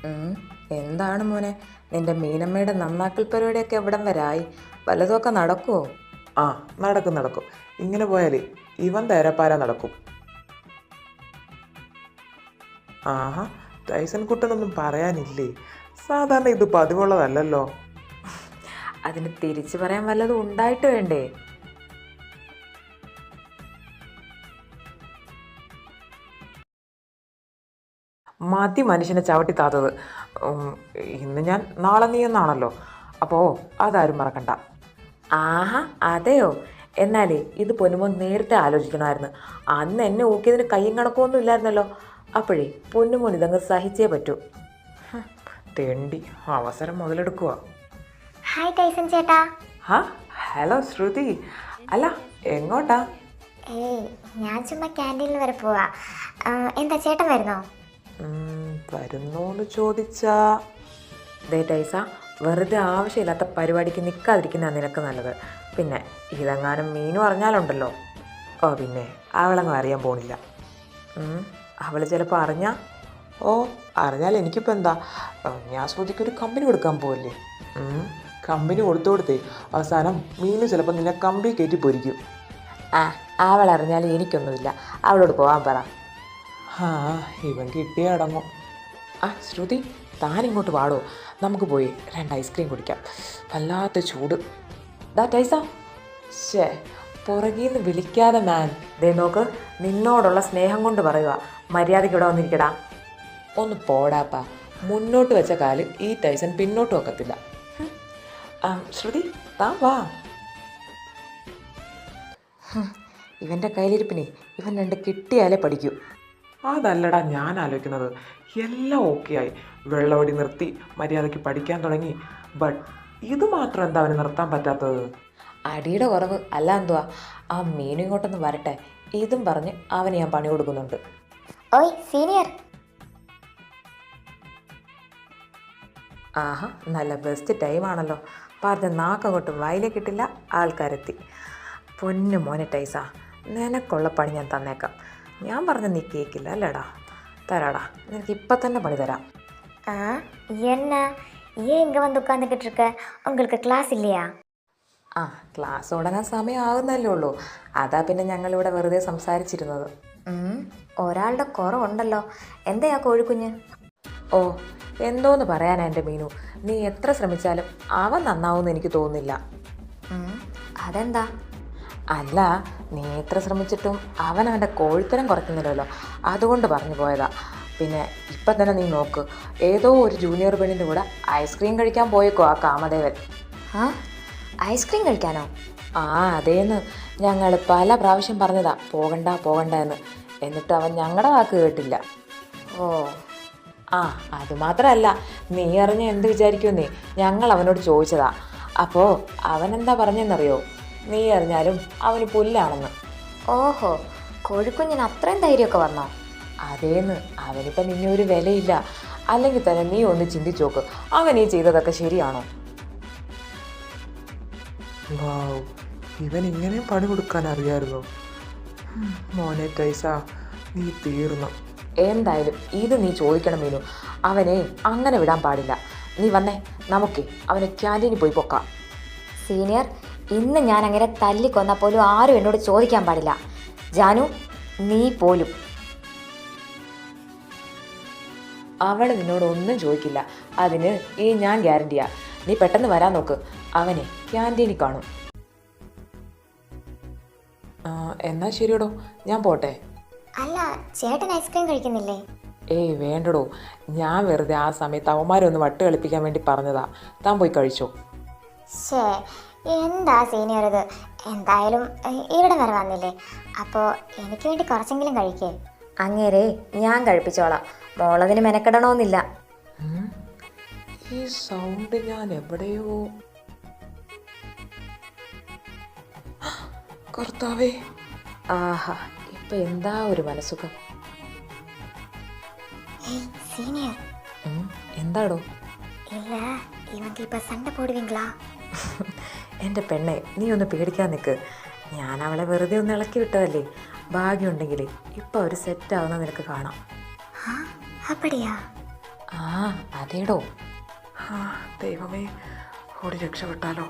ഉം, എന്താണ് മോനെ, നിന്റെ മീനമ്മയുടെ നന്നാക്കൽ പരിപാടിയൊക്കെ എവിടം വരായി? വല്ലതുമൊക്കെ നടക്കുമോ? ആ, നടക്കും നടക്കും. ഇങ്ങനെ പോയാലേ ഇവൻ തേരപ്പാര നടക്കും. ആഹാ, ടൈസൺ കുട്ടനൊന്നും പറയാനില്ലേ? സാധാരണ ഇത് പതിവുള്ളതല്ലല്ലോ. അതിന് തിരിച്ചു പറയാൻ വല്ലതും ഉണ്ടായിട്ട് വേണ്ടേ? മതി മനുഷ്യനെ ചവിട്ടി താത്തത്. ഇന്ന് ഞാൻ നാളെ നീ എന്നാണല്ലോ. അപ്പോൾ അതാരും മറക്കണ്ട. ആഹാ, അതെയോ? എന്നാലേ ഇത് പൊന്നുമോൻ നേരത്തെ ആലോചിക്കണമായിരുന്നു. അന്ന് എന്നെ ഊക്കിയതിന് കയ്യും കണക്കൊന്നും ഇല്ലായിരുന്നല്ലോ. അപ്പോഴേ പൊന്നുമോൻ ഇതങ്ങ് സഹിച്ചേ പറ്റൂ. തെണ്ടി അവസരം മുതലെടുക്കുക. ഹായ് ടൈസൺ ചേട്ടാ. ഹാ, ഹലോ ശ്രുതി. അല്ല, എങ്ങോട്ടാ? ഏയ്, ഞാൻ ചുമ്മാ ക്യാൻറ്റീനിൽ വരെ പോവാ. എന്താ ചേട്ടൻ വരുന്നോ? വരുന്നോന്ന് ചോദിച്ചാ ദേ ടൈസ, വെറുതെ ആവശ്യമില്ലാത്ത പരിപാടിക്ക് നിൽക്കാതിരിക്കുന്നതാണ് നിനക്ക് നല്ലത്. പിന്നെ ഇതെങ്ങാനും മീനും അറിഞ്ഞാലുണ്ടല്ലോ. ഓ, പിന്നെ അവളങ്ങ് അറിയാൻ പോണില്ല. അവൾ ചിലപ്പോൾ അറിഞ്ഞാ? ഓ, അറിഞ്ഞാൽ എനിക്കിപ്പോൾ എന്താ? ഞാൻ ശ്രുതിക്കൊരു കമ്പനി കൊടുക്കാൻ പോവല്ലേ. കമ്പനി കൊടുത്തേ അവസാനം മീന് ചിലപ്പോൾ നിന്നെ കമ്പി കയറ്റി പൊരിക്കും. അവൾ അറിഞ്ഞാൽ എനിക്കൊന്നുമില്ല. അവളോട് പോകാൻ പറ. ആ, ഇവൻ കിട്ടിയേ അടങ്ങും. ശ്രുതി, താനിങ്ങോട്ട് പാടോ, നമുക്ക് പോയി 2 ഐസ്ക്രീം കുടിക്കാം. വല്ലാത്ത ചൂട്. ടൈസ, ശേ, പുറകിൽ നിന്ന് വിളിക്കാതെ മാൻ. ദേ നോക്ക്, നിന്നോടുള്ള സ്നേഹം കൊണ്ട് പറയുക, മര്യാദയ്ക്ക് ഇവിടെ വന്നിരിക്കടാ. ഒന്ന് പോടാപ്പാ. മുന്നോട്ട് വെച്ച കാല് ഈ ടൈസൺ പിന്നോട്ട് വെക്കത്തില്ല. ശ്രുതി, താൻ വാ. ഇവൻ്റെ കയ്യിലിരിപ്പിനെ ഇവൻ 2 കിട്ടിയാലേ പഠിക്കൂ. അതല്ലടാ ഞാൻ ആലോചിക്കുന്നത്. എല്ലാം ഓക്കെ ആയി, വെള്ളമടി നിർത്തി മര്യാദയ്ക്ക് പഠിക്കാൻ തുടങ്ങി. ബട്ട് ഇത് മാത്രം എന്താ അവന് നിർത്താൻ പറ്റാത്തത്? അടിയുടെ കുറവ് അല്ല എന്തുവാ. ആ മീനും ഇങ്ങോട്ടൊന്ന് വരട്ടെ, ഇതും പറഞ്ഞ് അവന് ഞാൻ പണി കൊടുക്കുന്നുണ്ട്. ഓയ് സീനിയർ. ആഹാ, നല്ല ബെസ്റ്റ് ടൈമാണല്ലോ. പറഞ്ഞ നാക്കങ്ങോട്ട് വയലേക്കിട്ടില്ല, ആൾക്കാരെത്തി. പൊന്നു മോനെ ടൈസ, നിനക്കുള്ള പണി ഞാൻ തന്നേക്കാം. ഞാൻ പറഞ്ഞ നീ കേൾക്കില്ല അല്ലേടാ? തരാടാ, നിനക്ക് ഇപ്പം തന്നെ പണി തരാം. என்ன ஏன் இங்கே வந்து உட்காந்துக்கிட்டு இருக்க? உங்களுக்கு கிளாஸ் இல்லையா? ക്ലാസ് തുടങ്ങാൻ സമയമാകുന്നല്ലേ ഉള്ളൂ. അതാ പിന്നെ ഞങ്ങളിവിടെ വെറുതെ സംസാരിച്ചിരുന്നത്. ഒരാളുടെ കുറവുണ്ടല്ലോ. എന്താ കോഴിക്കുഞ്ഞ്? ഓ, എന്തോന്ന് പറയാനാ എൻ്റെ മീനു. നീ എത്ര ശ്രമിച്ചാലും അവൻ നന്നാവുമെന്ന് എനിക്ക് തോന്നുന്നില്ല. അതെന്താ? അല്ല, നീ എത്ര ശ്രമിച്ചിട്ടും അവൻ അവൻ്റെ കോഴിത്തരം കുറയ്ക്കുന്നില്ലല്ലോ, അതുകൊണ്ട് പറഞ്ഞു പോയതാ. പിന്നെ ഇപ്പം തന്നെ നീ നോക്ക്, ഏതോ ഒരു ജൂനിയർ പെണ്ണിൻ്റെ കൂടെ ഐസ്ക്രീം കഴിക്കാൻ പോയേക്കോ ആ കാമദേവൻ. ഐസ്ക്രീം കഴിക്കാനോ? അതേന്ന്. ഞങ്ങൾ പല പ്രാവശ്യം പറഞ്ഞതാ പോകണ്ട പോകണ്ട എന്ന്. എന്നിട്ട് അവൻ ഞങ്ങളുടെ വാക്ക് കേട്ടില്ല. ഓ, അതുമാത്രമല്ല, നീ അറിഞ്ഞ എന്ത് വിചാരിക്കുമെന്നേ ഞങ്ങൾ അവനോട് ചോദിച്ചതാ. അപ്പോൾ അവനെന്താ പറഞ്ഞെന്നറിയോ? നീ അറിഞ്ഞാലും അവന് പുല്ലാണെന്ന്. ഓഹോ, കോഴിക്കുഞ്ഞിന് അത്രയും ധൈര്യമൊക്കെ വന്നോ? അതേന്ന്. അവനിപ്പം നിന്നെ ഒരു വിലയില്ല. അല്ലെങ്കിൽ തന്നെ നീ ഒന്ന് ചിന്തിച്ചു നോക്ക്, അവൻ ഈ ചെയ്തതൊക്കെ ശരിയാണോ? ഇവൻ ഇങ്ങനെയും പണി കൊടുക്കാൻ അറിയാമായിരുന്നോ? മോനെ ടൈസ, നീ തീർന്നു. എന്തായാലും ഇത് നീ ചോദിക്കണം മീനു. അവനെ അങ്ങനെ വിടാൻ പാടില്ല. നീ വന്നേ, നമുക്കേ അവനെ ക്യാൻറ്റീനിൽ പോയി പൊക്കാം. സീനിയർ, ഇന്ന് ഞാൻ അങ്ങനെ തല്ലിക്കൊന്നാൽ പോലും ആരും എന്നോട് ചോദിക്കാൻ പാടില്ല. ജാനു, നീ പോലും. അവൾ നിന്നോട് ഒന്നും ചോദിക്കില്ല, അതിന് ഈ ഞാൻ ഗ്യാരണ്ടിയാ. നീ പെട്ടെന്ന് വരാൻ നോക്ക്, അവനെ ക്യാൻറ്റീനിൽ കാണും. എന്നാ ശരിയടോ, ഞാൻ പോട്ടെ. അല്ല, ചേട്ടൻ ഐസ്ക്രീം കഴിക്കുന്നില്ലേ? ഏയ് വേണ്ടടോ, ഞാൻ വെറുതെ ആ സമയത്ത് അവന്മാരെ ഒന്ന് വട്ട് കളിപ്പിക്കാൻ വേണ്ടി പറഞ്ഞതാ. താൻ പോയി കഴിച്ചോ. ശേ, എന്താ സീനിയർ ഇത്? എന്തായാലും ഇവിടെ വരെ വന്നില്ലേ, അപ്പോൾ എനിക്ക് വേണ്ടി കുറച്ചെങ്കിലും കഴിക്കേ. അങ്ങേരെ ഞാൻ കഴിപ്പിച്ചോളാം, മോളതിന് മെനക്കെടണമെന്നില്ല. ഈ സൗണ്ട് ഞാൻ എവിടെയോ. കർത്താവേ, ആഹാ, ഇപ്പം എന്താ ഒരു മനസ്സുഖം. സീനിയർ. എന്താടോ? ഇല്ല, ഇവങ്ക ഇപ്പം സണ്ട പോടുവീങ്കളാ? എൻ്റെ പെണ്ണെ, നീ ഒന്ന് പേടിക്കാൻ നിൽക്ക്. ഞാൻ അവളെ വെറുതെ ഒന്ന് ഇളക്കി വിട്ടതല്ലേ. ഭാഗ്യമുണ്ടെങ്കിൽ ഇപ്പം അവർ സെറ്റാവുന്ന നിനക്ക് കാണാം. അപ്പടിയാ? ആ അതേടോ. ആ ദൈവമേ, ഓടി രക്ഷപ്പെട്ടാലോ.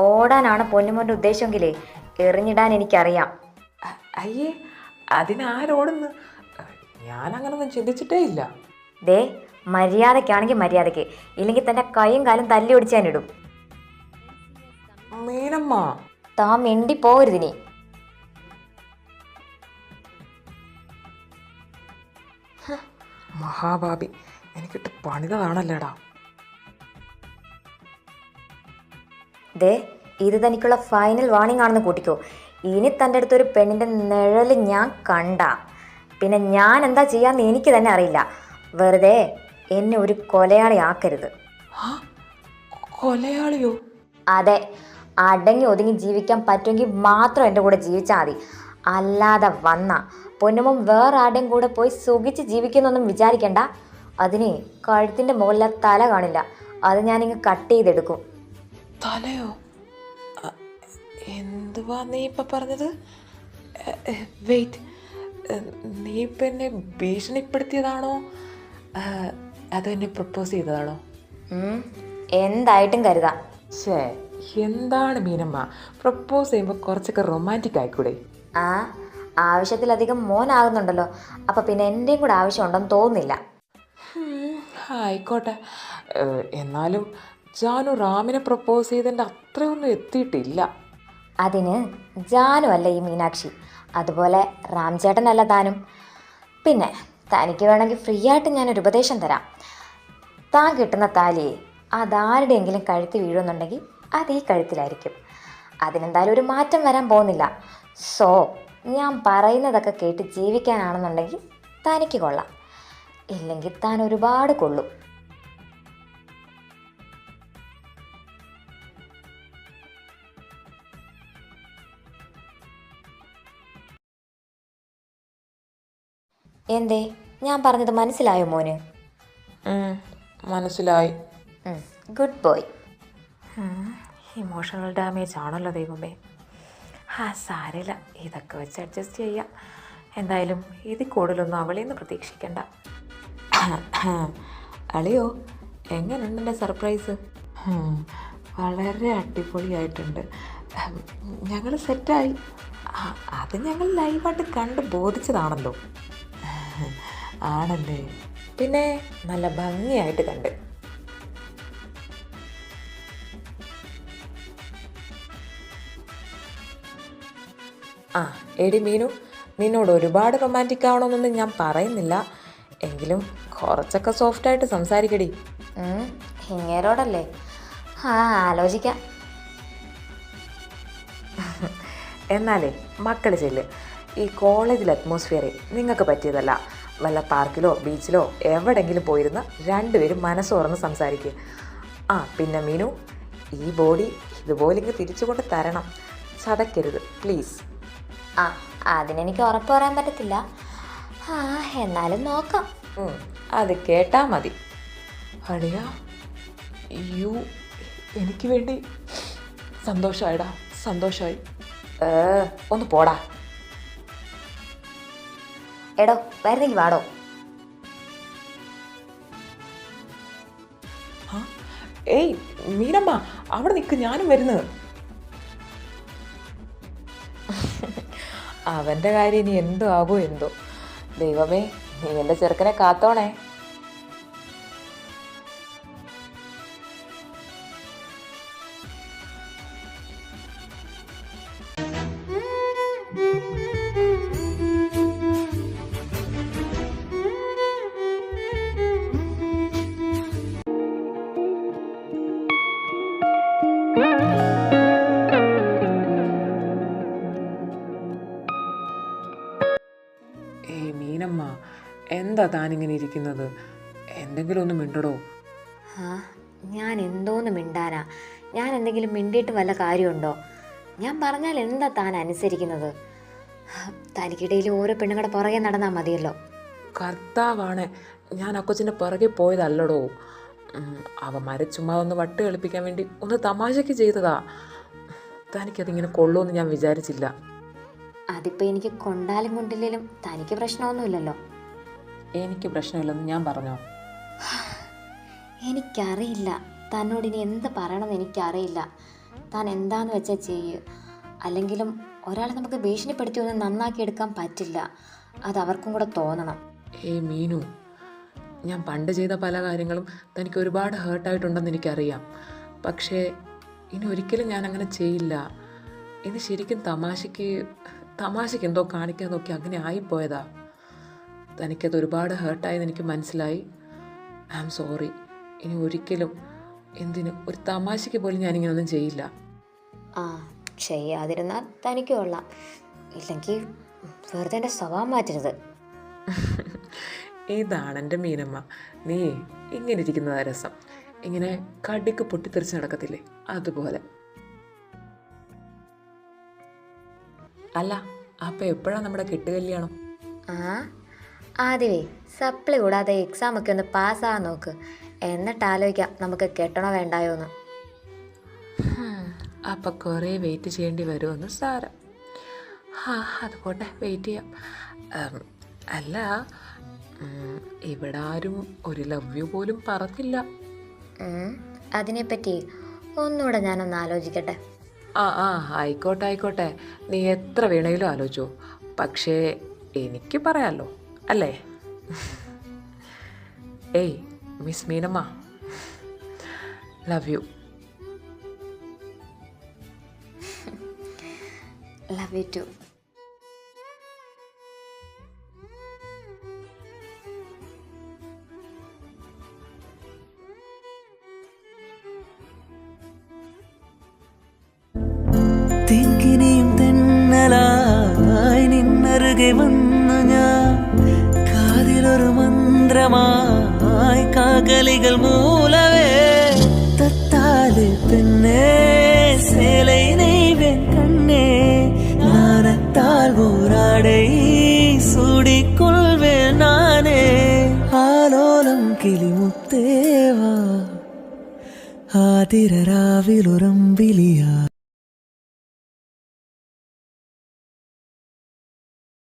ഓടാനാണ് പൊന്നുമോൻ്റെ ഉദ്ദേശമെങ്കിലേ എറിഞ്ഞിടാൻ എനിക്കറിയാം. അയ്യേ, അതിനാരോടുന്ന്? ഞാനങ്ങനൊന്നും ചിന്തിച്ചിട്ടേ ഇല്ല. ദേ, മര്യാദയ്ക്കാണെങ്കിൽ മര്യാദയ്ക്ക്, ഇല്ലെങ്കിൽ തൻ്റെ കൈയും കാലും തല്ലി ഒടിച്ചാനിടും. മീനമ്മ, താൻ മിണ്ടി പോകരുതിനി. മഹാഭാബി, എനിക്കിട്ട് പണിതാണല്ലേടാ. ദേ, ഇത് തനിക്കുള്ള ഫൈനൽ വാണിംഗ് ആണെന്ന് കൂട്ടിക്കോ. ഇനി തൻ്റെ അടുത്തൊരു പെണ്ണിൻ്റെ നിഴല് ഞാൻ കണ്ട പിന്നെ ഞാൻ എന്താ ചെയ്യാന്ന് എനിക്ക് തന്നെ അറിയില്ല. വെറുതെ എന്നെ ഒരു കൊലയാളി ആക്കരുത്. കൊലയാളിയോ? അതെ, അടങ്ങി ഒതുങ്ങി ജീവിക്കാൻ പറ്റുമെങ്കിൽ മാത്രം എൻ്റെ കൂടെ ജീവിച്ചാൽ മതി. അല്ലാതെ വന്ന പൊന്നുമോൻ വേറെ ആരുടെയും കൂടെ പോയി സുഖിച്ച് ജീവിക്കുന്നൊന്നും വിചാരിക്കണ്ട. അതിന് കഴുത്തിൻ്റെ മുകളിലെ തല കാണില്ല, അത് ഞാനിങ്ങ് കട്ട് ചെയ്തെടുക്കും. തലയോ? എന്തുവാ നീ ഇപ്പം പറഞ്ഞത്? വെയിറ്റ്, നീ ഇപ്പം എന്നെ ഭീഷണിപ്പെടുത്തിയതാണോ അതോ എന്നെ പ്രപ്പോസ് ചെയ്തതാണോ? എന്തായിട്ടും കരുതാം. ശേ, എന്താണ് മീനമ്മ, പ്രപ്പോസ് ചെയ്യുമ്പോൾ കുറച്ചൊക്കെ റൊമാൻറ്റിക് ആയിക്കൂടെ? ആ, ആവശ്യത്തിലധികം മോനാകുന്നുണ്ടല്ലോ, അപ്പം പിന്നെ എൻ്റെയും കൂടെ ആവശ്യമുണ്ടെന്ന് തോന്നുന്നില്ല. ആയിക്കോട്ടെ. എന്നാലും ജാനു റാമിനെ പ്രപ്പോസ് ചെയ്തതിൻ്റെ അത്രയൊന്നും എത്തിയിട്ടില്ല. അതിന് ജാനു അല്ല ഈ മീനാക്ഷി, അതുപോലെ റാം ചേട്ടനല്ല താനും. പിന്നെ തനിക്ക് വേണമെങ്കിൽ ഫ്രീ ആയിട്ട് ഞാനൊരു ഉപദേശം തരാം. താൻ കിട്ടുന്ന താലിയെ അതാരുടെയെങ്കിലും കഴുത്തി വീഴുന്നുണ്ടെങ്കിൽ അത് ഈ കഴുത്തിലായിരിക്കും. അതിനെന്തായാലും ഒരു മാറ്റം വരാൻ പോകുന്നില്ല. സോ ഞാൻ പറയുന്നതൊക്കെ കേട്ട് ജീവിക്കാനാണെന്നുണ്ടെങ്കിൽ തനിക്ക് കൊള്ളാം, ഇല്ലെങ്കിൽ താൻ ഒരുപാട് കൊള്ളും. എന്തേ, ഞാൻ പറഞ്ഞത് മനസ്സിലായോ മോന്? മനസ്സിലായി. Good boy. ഇമോഷണൽ ഡാമേജ് ആണല്ലോ ദൈവമേ. സാരമില്ല, ഇതൊക്കെ വെച്ച് അഡ്ജസ്റ്റ് ചെയ്യാം. എന്തായാലും ഇതിൽ കൂടുതലൊന്നും അവളിൽ നിന്ന് പ്രതീക്ഷിക്കണ്ട. അളിയോ, എങ്ങനെയുണ്ട് എൻ്റെ സർപ്രൈസ്? വളരെ അടിപൊളിയായിട്ടുണ്ട്. ഞങ്ങൾ സെറ്റായി. അത് ഞങ്ങൾ ലൈവായിട്ട് കണ്ട് ബോധിച്ചതാണല്ലോ. ആണല്ലേ? പിന്നെ നല്ല ഭംഗിയായിട്ട് കണ്ട്. എടി മീനു, നിന്നോട് ഒരുപാട് റൊമാൻറ്റിക് ആവണമെന്നൊന്നും ഞാൻ പറയുന്നില്ല, എങ്കിലും കുറച്ചൊക്കെ സോഫ്റ്റായിട്ട് സംസാരിക്കടി. ഇങ്ങേരോടല്ലേ? ആലോചിക്കാം. എന്നാലേ മക്കൾ ചെല്ല്. ഈ കോളേജിൽ അറ്റ്മോസ്ഫിയറിൽ നിങ്ങൾക്ക് പറ്റിയതല്ല. വല്ല പാർക്കിലോ ബീച്ചിലോ എവിടെയെങ്കിലും പോയിരുന്ന് രണ്ടുപേരും മനസ്സ് തുറന്ന് സംസാരിക്കുക. പിന്നെ മീനു, ഈ ബോഡി ഇതുപോലെ ഇങ്ങ് തിരിച്ചുകൊണ്ട് തരണം, ചതക്കരുത് പ്ലീസ്. അതിനെനിക്ക് ഉറപ്പ് പറയാൻ പറ്റത്തില്ല, എന്നാലും നോക്കാം. അത് കേട്ടാ മതി. അളിയ, എനിക്ക് വേണ്ടി സന്തോഷമായിടാ, സന്തോഷമായി. ഒന്ന് പോടാ. എടോ, വരുന്നെങ്കിൽ വാടോ. ഏയ് മീനമ്മ, അവിടെ നിൽക്ക്, ഞാനും വരുന്നത്. അവൻ്റെ കാര്യം ഇനി എന്തോ ആകുമോ എന്തോ. ദൈവമേ, നീ എൻ്റെ ചെറുക്കനെ കാത്തോണേ. മീനമ്മ, എന്താ താനിങ്ങനെ ഇരിക്കുന്നത്? എന്തെങ്കിലും ഒന്ന് മിണ്ടടോ. ഞാൻ എന്തോന്ന് മിണ്ടാനാ? ഞാൻ എന്തെങ്കിലും മിണ്ടിയിട്ട് വല്ല കാര്യമുണ്ടോ? ഞാൻ പറഞ്ഞാൽ എന്താ താൻ അനുസരിക്കുന്നത്? തനിക്കിടയിൽ ഓരോ പെണ്ണുങ്ങളുടെ പുറകെ നടന്നാൽ മതിയല്ലോ. കർത്താവാണ്, ഞാൻ അക്കൊച്ചിൻ്റെ പുറകെ പോയതല്ലടോ. അവ ചുമ്മാ ഒന്ന് വട്ട് കളിപ്പിക്കാൻ വേണ്ടി ഒന്ന് തമാശയ്ക്ക് ചെയ്തതാ. തനിക്കതിങ്ങനെ കൊള്ളുമെന്ന് ഞാൻ വിചാരിച്ചില്ല. അതിപ്പോൾ എനിക്ക് കൊണ്ടാലും കൊണ്ടില്ലേലും തനിക്ക് പ്രശ്നമൊന്നുമില്ലല്ലോ. എനിക്ക് പ്രശ്നമില്ലെന്ന് ഞാൻ പറഞ്ഞോ? എനിക്കറിയില്ല, തന്നോട് ഇനി എന്ത് പറയണമെന്ന് എനിക്കറിയില്ല. താൻ എന്താന്ന് വെച്ചാൽ ചെയ്യ്. അല്ലെങ്കിലും ഒരാളെ നമുക്ക് ഭീഷണിപ്പെടുത്തി ഒന്നും നന്നാക്കി എടുക്കാൻ പറ്റില്ല. അത് അവർക്കും കൂടെ തോന്നണം. മീനു, ഞാൻ പണ്ട് ചെയ്ത പല കാര്യങ്ങളും തനിക്ക് ഒരുപാട് ഹേർട്ടായിട്ടുണ്ടെന്ന് എനിക്കറിയാം. പക്ഷേ ഇനി ഒരിക്കലും ഞാൻ അങ്ങനെ ചെയ്യില്ല. ഇനി ശരിക്കും തമാശയ്ക്ക് എന്തോ കാണിക്കാൻ നോക്കി അങ്ങനെ ആയിപ്പോയതാ. തനിക്കത് ഒരുപാട് ഹേർട്ടായെന്ന് എനിക്ക് മനസ്സിലായി. I am sorry. ഇനി ഒരിക്കലും ഒരു തമാശയ്ക്ക് പോലും ഞാനിങ്ങനെയൊന്നും ചെയ്യില്ല. ചെയ്യാതിരുന്നാൽ തനിക്ക് കൊള്ളാം. ഇല്ലെങ്കിൽ വെറുതെ എൻ്റെ സ്വഭാവം മാറ്റരുത്. ഇതാണ് എൻ്റെ മീനമ്മ. നീ ഇങ്ങനെ ഇരിക്കുന്നതാ രസം. ഇങ്ങനെ കടിക്ക് പൊട്ടിത്തെറിച്ച് നടക്കത്തില്ലേ, അതുപോലെ. അല്ല, അപ്പം എപ്പോഴാണ് നമ്മുടെ കെട്ടുകല്യാണം? ആദ്യമേ സപ്ലി കൂടാതെ എക്സാമൊക്കെ ഒന്ന് പാസ്സാകാൻ നോക്ക്. എന്നിട്ട് ആലോചിക്കാം നമുക്ക് കെട്ടണോ വേണ്ടായോന്ന്. അപ്പം കുറേ വെയിറ്റ് ചെയ്യേണ്ടി വരുമെന്ന് സാരം. അതുപോട്ടെ, വെയിറ്റ് ചെയ്യാം. അല്ല, ഇവിടെ ആരും ഒരു ലവ് യു പോലും പറഞ്ഞില്ല. അതിനെപ്പറ്റി ഒന്നുകൂടെ ഞാനൊന്ന് ആലോചിക്കട്ടെ. ആയിക്കോട്ടെ. നീ എത്ര വേണമെങ്കിലും ആലോചിച്ചോ. പക്ഷേ എനിക്ക് പറയാമല്ലോ, അല്ലേ? Miss Meenamma, love you. Love you too. തെക്കിനെയും തെന്നലായി നിന്നരുകെ വന്നു ഞാൻ. കാതിലൊരു മന്ത്രമായി കാകലികൾ മൂലവേ തത്താല് പെണ്ണേ சேலை நெய்வேன் கண்ணே. நாணத்தால் போராடை சூடிக்கொள்வேன் நானே. ஆலோலம் கிளிமுத்தேவா ஆதிரராவில் ஒரு அம்பிலியா.